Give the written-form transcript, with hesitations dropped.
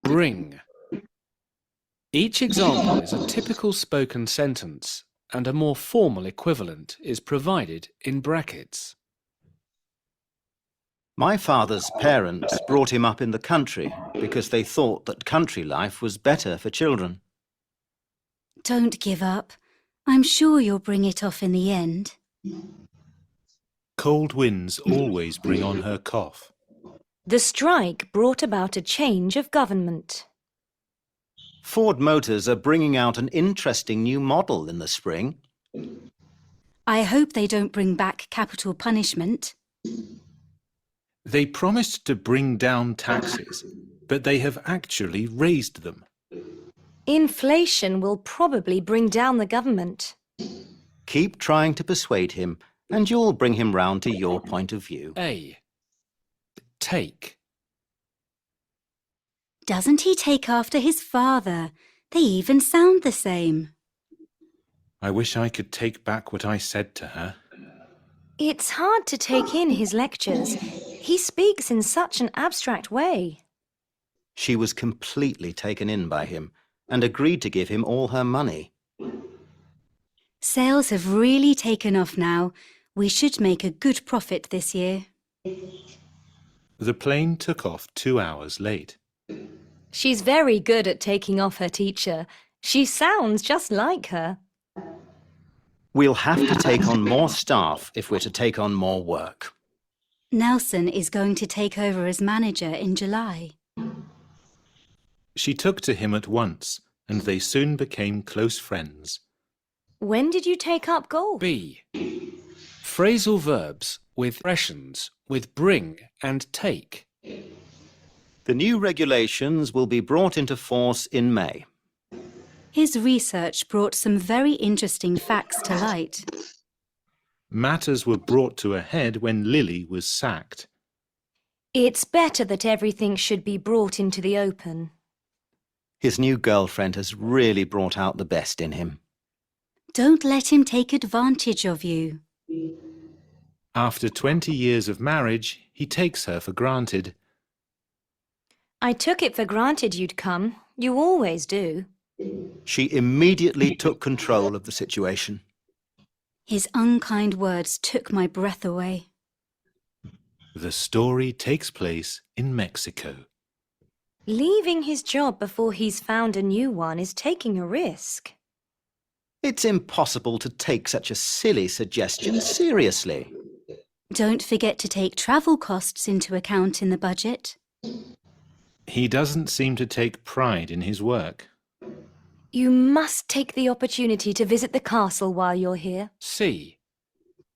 bring. Each example is a typical spoken sentence, and a more formal equivalent is provided in brackets. My father's parents brought him up in the country because they thought that country life was better for children. Don't give up. I'm sure you'll bring it off in the end. Cold winds always bring on her cough. The strike brought about a change of government. Ford Motors are bringing out an interesting new model in the spring. I hope they don't bring back capital punishment. They promised to bring down taxes, but they have actually raised them. Inflation will probably bring down the government. Keep trying to persuade him, and you'll bring him round to your point of view. A. Take. Doesn't he take after his father? They even sound the same. I wish I could take back what I said to her. It's hard to take in his lectures. He speaks in such an abstract way. She was completely taken in by him and agreed to give him all her money. Sales have really taken off now. We should make a good profit this year. The plane took off 2 hours late. She's very good at taking off her teacher. She sounds just like her. We'll have to take on more staff if we're to take on more work. Nelson is going to take over as manager in July. She took to him at once, and they soon became close friends. When did you take up golf? B. Phrasal verbs with expressions with bring and take. The new regulations will be brought into force in May. His research brought some very interesting facts to light. Matters were brought to a head when Lily was sacked. It's better that everything should be brought into the open. His new girlfriend has really brought out the best in him. Don't let him take advantage of you. After 20 years of marriage, he takes her for granted. I took it for granted you'd come. You always do. She immediately took control of the situation. His unkind words took my breath away. The story takes place in Mexico. Leaving his job before he's found a new one is taking a risk. It's impossible to take such a silly suggestion seriously. Don't forget to take travel costs into account in the budget. He doesn't seem to take pride in his work. You must take the opportunity to visit the castle while you're here. C.